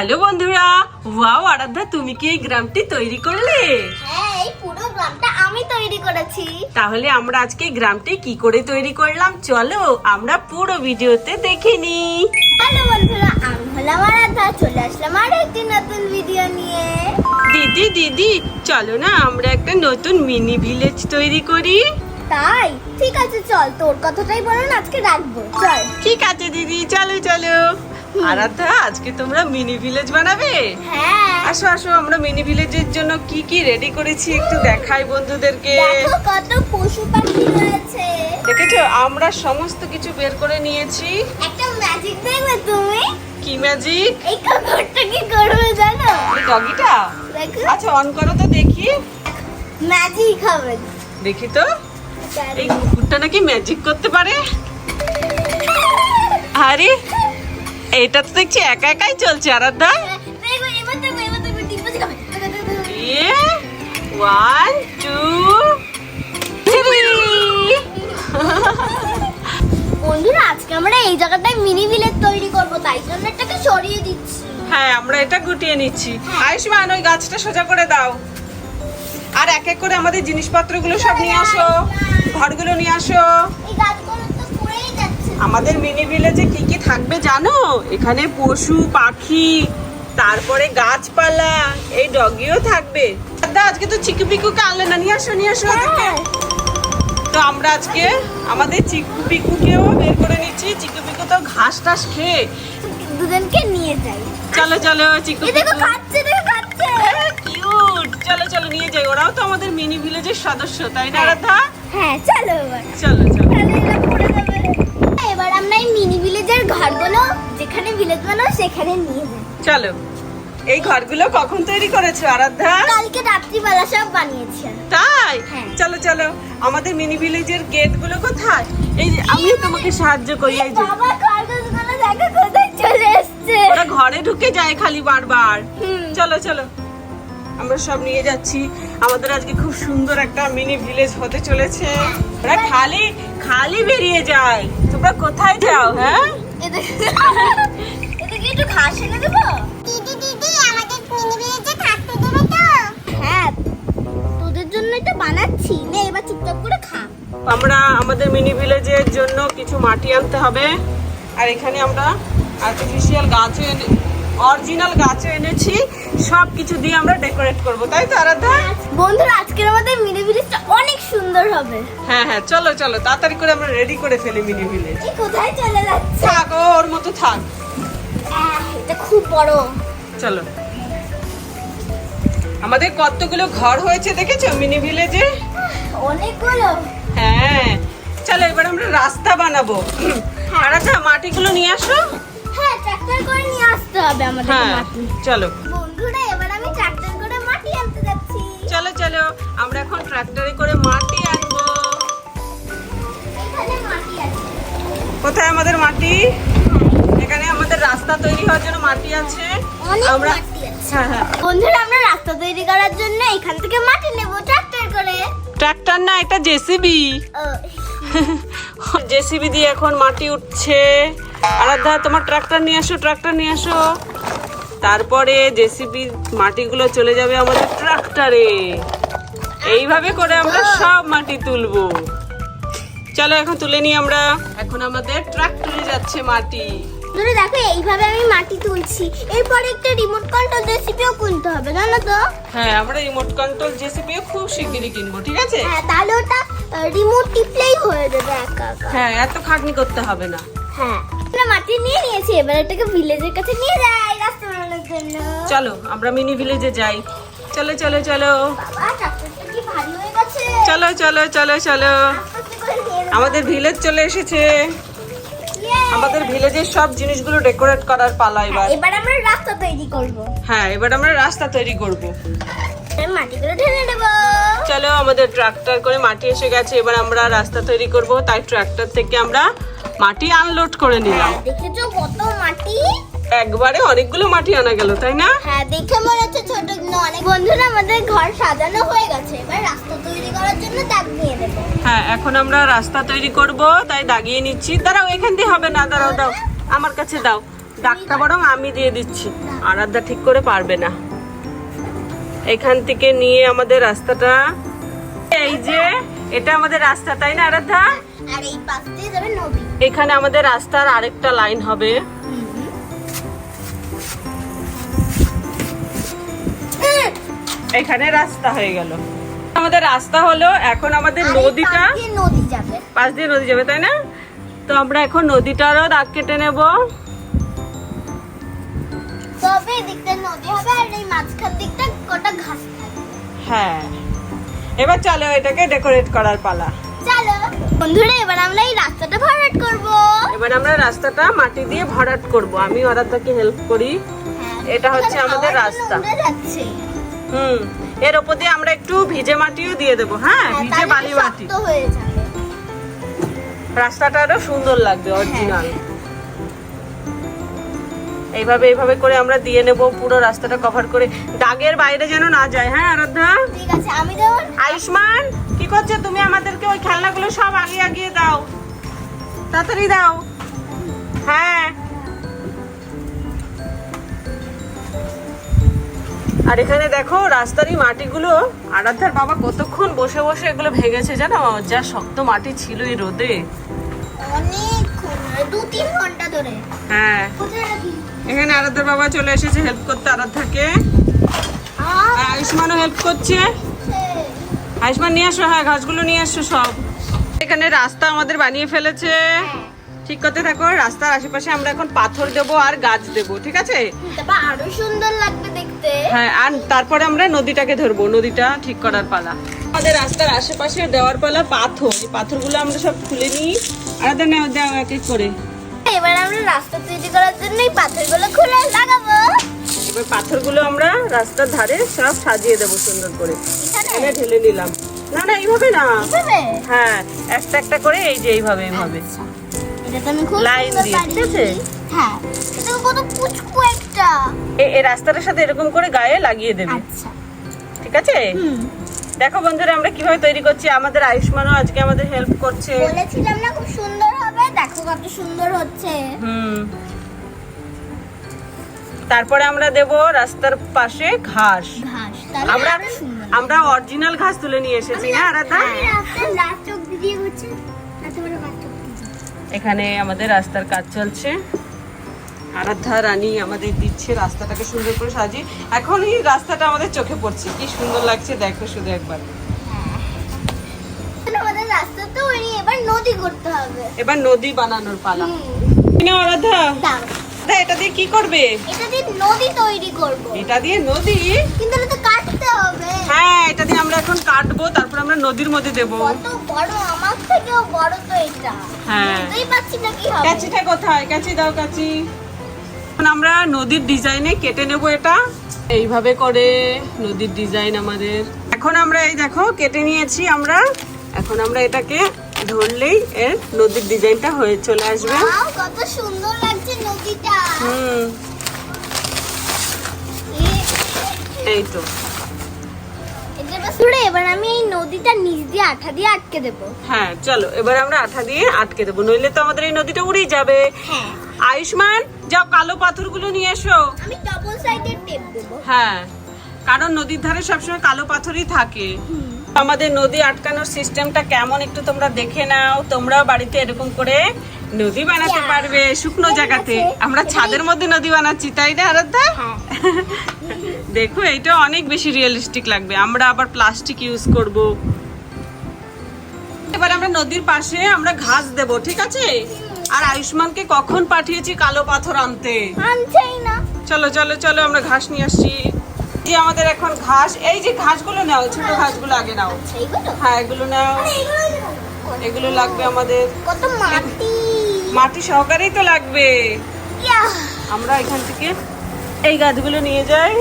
Hello বন্ধুরা, wow আরাধ্যা, তুমি কি এই গ্রামটি তৈরি করলে? হ্যাঁ, এই পুরো গ্রামটা আমি তৈরি করেছি। তাহলে আমরা আজকে এই গ্রামটি কি করে তৈরি করলাম, চলো আমরা পুরো ভিডিওতে দেখে নিই। হ্যালো বন্ধুরা, আমি হলাম আরাধ্যা, চলে আসলাম আরো একটি নতুন ভিডিও নিয়ে। দিদি চলো না আমরা একটা নতুন মিনি ভিলেজ তৈরি করি। তাই ঠিক আছে, চল তোর কথাটাই বলুন আজকে রাখবো, চল। ঠিক আছে দিদি, চলো। আরাধ্যা, আজকে তোমরা মিনি ভিলেজ বানাবে? হ্যাঁ, আসো আমরা মিনি ভিলেজের জন্য কি কি রেডি করেছি একটু দেখাই বন্ধুদেরকে। দেখো কত পশু পাখি রয়েছে। দেখেছো, আমরা সমস্ত কিছু বের করে নিয়েছি। একটা ম্যাজিক দেখবে তুমি? কি ম্যাজিক? এই কাপড়টা কি করবে জানো? এই ডগিটা? দেখো, আচ্ছা অন করো তো দেখি। ম্যাজিক হবে। দেখি তো, এই কুকুরটা নাকি ম্যাজিক করতে পারে। আরে এটা তো দেখছি একা একাই চলছে আরাধ্যা। দেখো, এবার দেখো, টিপে যাবে। এ 1 2 3। বন্ধুরা, আজকে আমরা এই জায়গাটায় মিনি ভিলেজ তৈরি করব, তাই জন্য এটাকে সরিয়ে দিচ্ছি। হ্যাঁ, আমরা এটা গুটিয়ে নিচ্ছি। আয়ুষ্মান, ওই গাছটা সোজা করে দাও। আর এক এক করে আমাদের জিনিসপত্রগুলো সব নিয়ে আসো, ঘরগুলো নিয়ে আসো। এই গাছগুলো তো পড়েই যাচ্ছে। আমাদের মিনি ভিলেজে কি কি থাকবে জানো? এখানে পশু পাখি, তারপরে গাছপালা, এই ডগিও থাকবে। দাদা, আজকে তো চিকু পিকুকে আনলে না, নিয়ে আসো ওদেরকে। তো আমরা আজকে আমাদের চিকু পিকুকেও বের করে নিচ্ছি। চিকু পিকু তো ঘাস টাস খেয়ে। দুজনকে নিয়ে যাই। চলো চিকু এই দেখো পিকু খাচ্ছে, কিউট। চলো নিয়ে যাই, ওরাও তো আমাদের মিনি ভিলেজের সদস্য, তাই না রাধা? হ্যাঁ, চলো এবার। চলো তাহলে এরা পড়ে যাবে। এবার আমরা এই মিনি ভিলেজের ঘরগুলো যেখানে ভিলেজ বানাবো সেখানে নিয়ে যাই। চলো। এই ঘরগুলো কখন তৈরি করেছো আরাধ্যা? কালকে রাত্রিবেলা সব বানিয়েছি। তাই? হ্যাঁ। চলো আমাদের মিনি ভিলেজের গেট গুলো কোথায়? এই যে আমিও তোমাকে সাহায্য করি। এই যে বাবা, খরগোশগুলো দেখো কোথায় চলে এসেছে। ওরা ঘরে ঢুকে যায় খালি বারবার। হুম। চলো আমরা সব নিয়ে যাচ্ছি। আমাদের আজকে খুব সুন্দর একটা মিনি ভিলেজ হতে চলেছে। ওরা খালি বেরিয়ে যায়। তোমরা কোথায় যাও? হ্যাঁ, এদিকে একটু ঘাস এনে দেবো। দিদি আমাদের মিনি ভিলেজে থাকতে দেবে তো? হ্যাঁ, তোদের জন্যই তো বানাচ্ছি। নে এবার চুপচাপ করে খা। আমরা আমাদের মিনি ভিলেজের জন্য কিছু মাটি আনতে হবে। আর এখানে আমরা আর্টিফিশিয়াল গাছও অরিজিনাল গাছও এনেছি। সব কিছু দিয়ে আমরা ডেকোরেট করব, তাই তো আরাধ্যা? বন্ধুরা, আজকের আমাদের মিনি ভিলেজটা অনেক সুন্দর হবে। হ্যাঁ চলো তাড়াতাড়ি করে আমরা রেডি করে ফেলি মিনি ভিলেজ। এই কোথায় চলে যাচ্ছে? থাক, ওর মতো থাক। এটা খুব বড়। চলো। আমাদের কতগুলো ঘর হয়েছে দেখেছো মিনি ভিলেজে? অনেকগুলো। হ্যাঁ, চলো এবার আমরা রাস্তা বানাবো। আরাধ্যা, মাটিগুলো নিয়ে আসো। হ্যাঁ, ট্রাক্টর করে নিয়ে আসতে হবে আমাদের হ্যাঁ মাটি। চলো বন্ধুরা, এবার আমি ট্রাক্টর করে মাটি আনতে যাচ্ছি। চলো আমরা এখন ট্রাক্টরে করে মাটি আনবো। এখানে মাটি আছে। কোথায় আমাদের মাটি? এখানে আমাদের রাস্তা তৈরি হওয়ার জন্য মাটি আছে। অনেক আমরা মাটি আছে। হ্যাঁ বন্ধুরা, আমরা রাস্তা তৈরি করার জন্য এখান থেকে মাটি নেব ট্রাক্টর করে। ট্রাক্টর না, এটা জেসিবি। জেসিবি দিয়ে এখন মাটি উঠছে। আরাধ্যা, তোমার ট্রাক্টর নিয়ে আসো। তারপরে জেসিবি মাটিগুলো চলে যাবে আমাদের ট্রাক্টরে। এইভাবে করে আমরা সব মাটি তুলবো। চলো এখন তুলে নিই আমরা। এখন আমাদের ট্রাক্টরে যাচ্ছে মাটি। বন্ধুরা দেখো, এইভাবে আমি মাটি তুলছি। এরপর একটা রিমোট কন্ট্রোল জেসিবিও কিনতে হবে, জানো তো? হ্যাঁ, আমরা রিমোট কন্ট্রোল জেসিবিও খুব শিগগিরই কিনবো, ঠিক আছে? হ্যাঁ, তাহলে ওটা রিমোট টিপলেই হয়ে যাবে একা একা। হ্যাঁ, এত খাটনি করতে হবে না। হ্যাঁ, আমরা মাটি নিয়ে নিয়েছি, এবার এটাকে ভিলেজের কাছে নিয়ে যাই রাস্তা বানানোর জন্য। চলো আমরা মিনি ভিলেজে যাই। চলো বাবা, ট্রাক্টরটা কি ভারী হয়ে গেছে। চলো আস্তে করে নিয়ে যাও। আমাদের ভিলেজ চলে এসেছে। Yay! আমাদের ভিলেজের সব জিনিসগুলো ডেকোরেট করার পালা এবার। এবার আমরা রাস্তা তৈরি করব। হ্যাঁ, এবার আমরা রাস্তা তৈরি করব। মাটিগুলো ঢেলে দেব। চলো, আমাদের ট্রাক্টর করে মাটি এসে গেছে। এবার আমরা রাস্তা তৈরি করব, তাই ট্রাক্টর থেকে আমরা মাটি আনলোড করে নিলাম। দেখেছো কত মাটি? একবারে অনেকগুলো মাটি আনা গেল, তাই না? হ্যাঁ, দেখে মনে হচ্ছে ছোট না অনেক। বন্ধুরা, আমাদের ঘর সাজানো হয়ে গেছে, এবার রাস্তা তৈরি করার জন্য দাগ দিয়ে দেব। হ্যাঁ, এখন আমরা রাস্তা তৈরি করব, তাই দাগিয়ে নিচ্ছি। দাঁড়াও, এখান দিয়ে হবে না, দাও আমার কাছে দাও। দাগটা বরং আমি দিয়ে দিচ্ছি, আরাধ্যা ঠিক করে পারবে না। এখান থেকে নিয়ে আমাদের রাস্তাটা, এই যে এটা আমাদের রাস্তা, তাই না আরাধ্যা? আর এই পাশ দিয়ে যাবে নদী। এখানে আমাদের রাস্তার আরেকটা লাইন হবে। এখানে রাস্তা হয়ে গেল, আমাদের রাস্তা হলো। এখন আমাদের নদীটা নদী যাবে, পাশ দিয়ে নদী যাবে, তাই না? তো আমরা এখন নদীটারও দাগ কেটে নেব। তবে এদিকটা নদী হবে আর এই মাঝখান দিকটা কটা ঘাস থাকবে। হ্যাঁ, এবার চলো এটাকে ডেকোরেট করার পালা। চলো বন্ধুরা, এবার আমরা এই রাস্তাটা ভরাট করব। এবার আমরা রাস্তাটা মাটি দিয়ে ভরাট করব। আমি আরাধ্যাকে হেল্প করি। এটা হচ্ছে আমাদের রাস্তা। যাচ্ছে। এর উপর দিয়ে আমরা একটু ভিজে মাটিও দিয়ে দেবো। হ্যাঁ, ভিজে বালি মাটি, শক্ত হয়ে যাবে। রাস্তাটা আরো সুন্দর লাগবে, অরিজিনাল। এইভাবে এইভাবে করে আমরা দিয়ে নেব পুরো রাস্তাটা কভার করে, দাগের বাইরে যেন না যায়। হ্যাঁ আরাধ্যা, ঠিক আছে। আমি দেব। আয়ুষ্মান, কি করছো তুমি? আমাদেরকে ওই খেলনাগুলো সব আগিয়ে আগিয়ে দাও, তাড়াতাড়ি দাও। হ্যাঁ, আর এখানে দেখো রাস্তারই মাটিগুলো আরাধ্যার বাবা কতক্ষণ বসে বসে এগুলো ভেঙেছে জানো, যা শক্ত মাটি ছিল এই রোদে। অনেক 2-3 ঘন্টা ধরে। হ্যাঁ, কোথায় রাখি? এখানে আরাধ্যার বাবা চলে এসেছে হেল্প করতে আরাধ্যাকে। আর আয়ুষ্মানও হেল্প করছে। আয়ুষ্মান নিয়ে আসো, হ্যাঁ ঘাসগুলো নিয়ে আসো সব। এখানে রাস্তা আমাদের বানিয়ে ফেলেছে। ঠিক করতে থাকো। রাস্তার আশেপাশে আমরা এখন পাথর দেবো আর গাছ দেবো, ঠিক আছে? তারপর আরো সুন্দর লাগবে দেখতে। হ্যাঁ, আর তারপরে আমরা নদীটাকে ধরবো, নদীটা ঠিক করার পালা। আমাদের রাস্তার আশেপাশে দেওয়ার পালা পাথর। এই পাথরগুলো আমরা সব খুলে নিই। আলাদা নেও, দাও এক এক করে। এবার আমরা রাস্তা তৈরি করার জন্য এই পাথরগুলো খুলে লাগাবো। এবার পাথরগুলো আমরা রাস্তার ধারে সব সাজিয়ে দেবো সুন্দর করে। এখানে এনে ঢেলে নিলাম। না না, এইভাবে না। এভাবে? হ্যাঁ, একটা একটা করে এই যে এইভাবে এইভাবে এটা তো আমি খুব লাইন সুন্দর দিয়ে, পারি। ঠিক আছে? হ্যাঁ, এটা কত পুচকু একটা। এই রাস্তাটার সাথে এরকম করে গায়ে লাগিয়ে দেবে, আচ্ছা, ঠিক আছে? দেখো বন্ধুরা আমরা কিভাবে তৈরি করছি। আমাদের আয়ুষ্মানও আজকে আমাদের হেল্প করছে। বলেছিলাম না খুব সুন্দর হবে, দেখো কত সুন্দর হচ্ছে। তারপরে আমরা দেব রাস্তার পাশে ঘাস। ঘাস, তাহলে আমরা আরো সুন্দর। আমরা অরিজিনাল ঘাস তুলে নিয়ে এসেছি। হ্যাঁ আরাধ্যা, আমি রাস্তার লাল চোখ দিয়ে হচ্ছে, এত বড় লাল চোখ দিয়ে। এখানে আমাদের রাস্তার কাজ চলছে। আরাধ্যা রানী আমাদের দিচ্ছে রাস্তাটাকে সুন্দর করে সাজিয়ে। এখনই রাস্তাটা আমাদের চোখে পড়ছে, কি সুন্দর লাগছে দেখো শুধু একবার। আমাদের রাস্তা তো এবার নদী করতে হবে। এবার নদী বানানোর পালা। আরাধ্যা, দাও। এটা দিয়ে কি করবে? এটা দিয়ে নদী তৈরি করব। এটা দিয়ে নদী? কিন্তু এটা তো কাটতে হবে। হ্যাঁ, এটা দিয়ে আমরা এখন কাটবো, তারপর আমরা নদীর মধ্যে দেব। কত বড়, আমার থেকেও বড় তো এটা। হ্যাঁ, বুঝতেই পারছি না কি হবে। কাঁচিটা কোথায়? কাঁচি দাও, কাঁচি। এখন আমরা নদীর ডিজাইনে কেটে নেব এটা, এইভাবে করে নদীর ডিজাইন আমাদের। এখন আমরা এই দেখো কেটে নিয়েছি আমরা। এখন আমরা এটাকে ধরলেই এর নদীর ডিজাইনটা হয়ে চলে আসবে। ওয়াও, কত সুন্দর লাগছে নদীটা। এই তো। এবার আমি এই নদীটা নিচ দিয়ে আঠা দিয়ে আটকে দেব। হ্যাঁ চলো, এবার আমরা আঠা দিয়ে আটকে দেবো, নইলে তো আমাদের এই নদীটা উড়েই যাবে। হ্যাঁ, আয়ুষ্মান, যাও কালো পাথরগুলো নিয়ে এসো। আমি ডবল সাইডের টেপ দেব। হ্যাঁ, কারণ নদীর ধারে সবসময় কালো পাথরই থাকে। আমাদের নদী আটকানোর সিস্টেমটা কেমন একটু তোমরা দেখে নাও। তোমরাও বাড়িতে এরকম করে নদী বানাতে পারবে শুকনো জায়গাতে। আমরা ছাদের মধ্যে নদী বানাচ্ছি, তাই না আরাধ্যা? দেখো এটা অনেক বেশি রিয়েলিস্টিক লাগবে। আমরা আবার প্লাস্টিক ইউজ করব। এবার আমরা নদীর পাশে আমরা ঘাস দেব, ঠিক আছে? আর আয়ুষ্মানকে কখন পাঠিয়েছি কালো পাথর আনতে, আনছেই না। চলো চলো চলো আমরা ঘাস নিয়ে আসছি। এই আমাদের এখন ঘাস, এই যে ঘাসগুলো নাও, ছোট ঘাসগুলো আগে নাও। এইগুলো? হ্যাঁ এগুলো নাও, এগুলো লাগবে আমাদের। কত মাটি, মাটি সহকারেই তো লাগবে। ইয়া, আমরা এখান থেকে এই গাছগুলো নিয়ে যাই,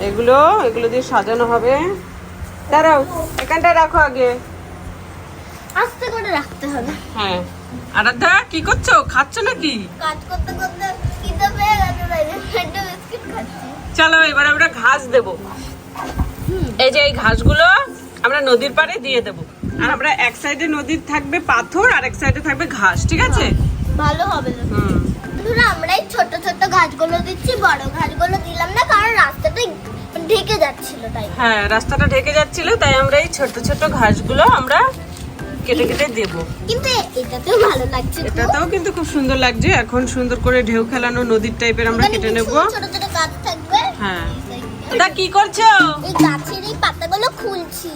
এগুলো এগুলো দিয়ে সাজানো হবে। দাঁড়াও, এখানটা রাখো আগে। আস্তে করে রাখতে হবে। হ্যাঁ, আরাধ্যা কি করছো? খাচ্ছ নাকি? কাজ করতে করতে খিদে পেয়ে গেছে, তাই জন্য একটা বিস্কিট খাচ্ছি। চলো এবার আমরা ঘাস দেব। এই যে এই ঘাসগুলো আমরা নদীর পাড়ে দিয়ে দেব। আর আমরা এক সাইডে নদীর থাকবে পাথর আর এক সাইডে থাকবে ঘাস, ঠিক আছে? ভালো হবে না। বন্ধুরা আমরা এই ছোট ছোট গাছগুলো দিচ্ছি, বড় গাছগুলো দিলাম না কারণ রাস্তাটা ঢেকে যাচ্ছিল তাই। হ্যাঁ, রাস্তাটা ঢেকে যাচ্ছিল তাই আমরা এই ছোট ছোট ঘাসগুলো আমরা কেটে কেটে দেব। কিন্তু এটাতেও ভালো লাগছে। এটাতেও কিন্তু খুব সুন্দর লাগছে। এখন সুন্দর করে ঢেউ খেলানো নদীর টাইপের আমরা কেটে নেব। ছোট ছোট গাছ থাকবে। হ্যাঁ, এটা কি করছো? এই গাছের এই পাতাগুলো খুলছি।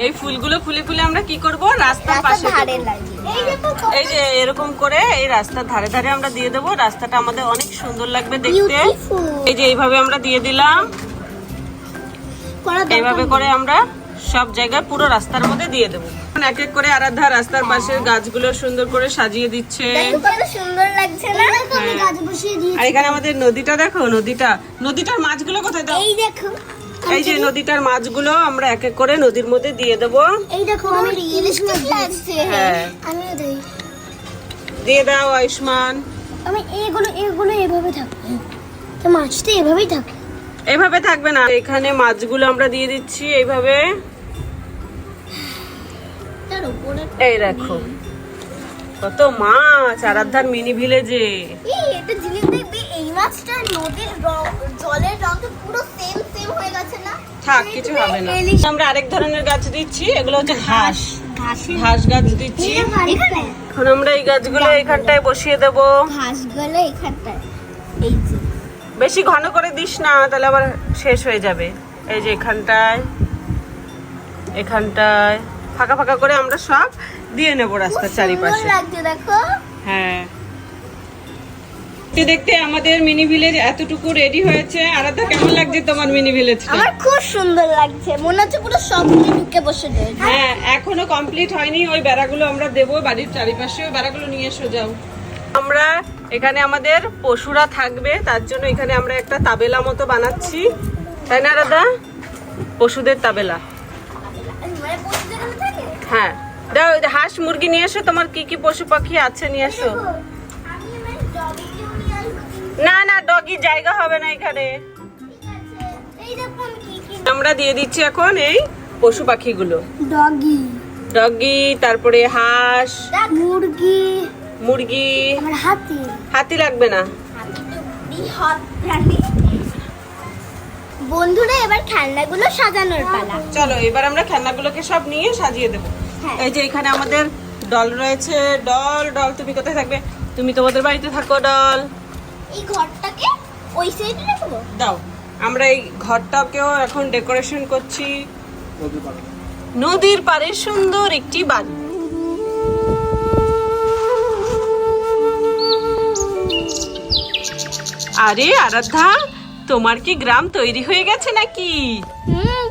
এই ফুলগুলো ফুলে ফুলে আমরা কি করব? রাস্তার পাশে ধারে দেব। লাগিয়ে। এই দেখো এই যে এরকম করে এই রাস্তার ধারে ধারে আমরা দিয়ে দেব। রাস্তাটা আমাদের অনেক সুন্দর লাগবে দেখতে। Beautiful। এই যে এইভাবে আমরা দিয়ে দিলাম। এইভাবে করে আমরা সব জায়গায় পুরো রাস্তার মধ্যে দিয়ে দেবো। এখন এক এক করে আরাধ্যা রাস্তার পাশের গাছগুলো সুন্দর করে সাজিয়ে দিচ্ছে। দেখো কত সুন্দর লাগছে না? আমি গাছ বসিয়ে দিয়েছি। আর এখানে আমাদের নদীটা দেখো, নদীটার মাছগুলো কোথায় দাও? এই দেখো। এই যে নদীটার মাছগুলো আমরা এক এক করে নদীর মধ্যে দিয়ে দেবো। এই দেখো আমি রিয়েলিস্টিক লাগছে। হ্যাঁ, আমিও দেই। দিয়ে দাও আয়ুষ্মান। আমি এগুলো এভাবে থাকবে। তো মাছটা এভাবেই থাকে। এইভাবে থাকবে না, এখানে মাছগুলো আমরা দিয়ে দিচ্ছি এইভাবে। তার উপরে এই দেখো কত মাছ আরাধ্যার মিনি ভিলেজে। এই একটা জিনিস দেখবি, এই মাছটা নদীর জলের রং তো পুরো সেম হয়ে গেছে না? থাক, কিছু হবে না। আমরা আরেক ধরনের গাছ দিচ্ছি, এগুলো হচ্ছে ঘাস গাছ দিচ্ছি। এখানে এখন আমরা এই গাছগুলো এখানটায় বসিয়ে দেব। ঘাসগুলো এখানটায়। এই যে বেশি ঘন করে দিস না, তাহলে আবার শেষ হয়ে যাবে। এই যে এখানটায় ফাঁকা ফাঁকা করে আমরা সব দিয়ে নেব রাস্তার চারিপাশে। সুন্দর লাগছে দেখো। হ্যাঁ, দেখতে আমাদের মিনি ভিলেজ এতটুকু রেডি হয়েছে। আরাধ্যা, কেমন লাগছে তোমার মিনি ভিলেজটা? আমার খুব সুন্দর লাগছে, মনে হচ্ছে পুরো সবজি ঢুকে বসে রয়েছে। হ্যাঁ, এখনো কমপ্লিট হয়নি। ওই বেড়াগুলো আমরা দেবো বাড়ির চারিপাশে। ওই বেড়াগুলো নিয়ে এসো যাও। আমরা এখানে আমাদের পশুরা থাকবে, তার জন্য এখানে আমরা একটা তাবেলা মতো বানাচ্ছি, তাই না রাধা? পশুদের তাবেলা। মানে পশু যেখানে থাকে। হ্যাঁ, দাও হাঁস মুরগি নিয়ে এসো। তোমার কি কি পশু পাখি আছে নিয়ে এসো। আমি আমার ডগিকেও নিয়ে আসবো। না না, ডগি জায়গা হবে না এখানে। ঠিক আছে। এই দেখুন কি আমরা দিয়ে দিচ্ছি এখন এই পশু পাখিগুলো। ডগি, তারপরে হাঁস, মুরগি। আমার হাতি। হাতি লাগবে না। হাতি তো বৃহৎ প্রাণী। বন্ধুরা এবার খেলনাগুলো সাজানোর পালা। চলো এবার আমরা খেলনাগুলোকে সব নিয়ে সাজিয়ে দেবো। হ্যাঁ। এই যে এখানে আমাদের ডল রয়েছে। ডল, তুমি কোথায় থাকবে? তুমি তোমাদের বাড়িতে থাকো। ডল, এই ঘরটাকে ওই সাইডে রাখবো। দাও। আমরা এই ঘরটাকেও এখন ডেকোরেশন করছি। নদীর পাড়ে সুন্দর একটি বাড়ি। আরে আরাধ্যা, তোমার কি গ্রাম তৈরি হয়ে গেছে নাকি?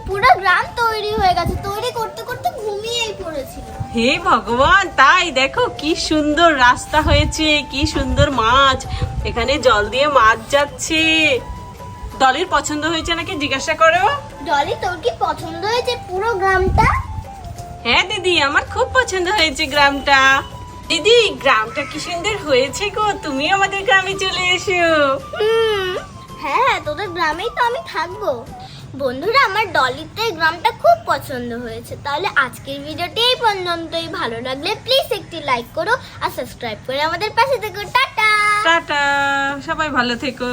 পুরো গ্রাম তৈরি হয়ে গেছে। তৈরি করতে করতে ঘুমিয়েই পড়েছিল। হে ভগবান, তাই দেখো কি সুন্দর রাস্তা হয়েছে, কি সুন্দর মাছ। এখানে জল দিয়ে মাছ যাচ্ছে। ডলির পছন্দ হয়েছে নাকি জিজ্ঞাসা করো। ডলি, তোর কি পছন্দ হয়েছে পুরো গ্রামটা? হ্যাঁ দিদি, আমার খুব পছন্দ হয়েছে গ্রামটা। দিদি, গ্রামটা কি সুন্দর হয়েছে গো। তুমি আমাদের গ্রামে চলে এসো। হ্যাঁ, তোদের গ্রামেই তো আমি থাকবো। বন্ধুরা, আমার ডলির তো এই গ্রামটা খুব পছন্দ হয়েছে। তাহলে আজকের ভিডিওটি এই পর্যন্তই। ভালো লাগলে প্লিজ একটি লাইক করো আর সাবস্ক্রাইব করে আমাদের পাশে থেকো। টাটা। টাটা, সবাই ভালো থেকো।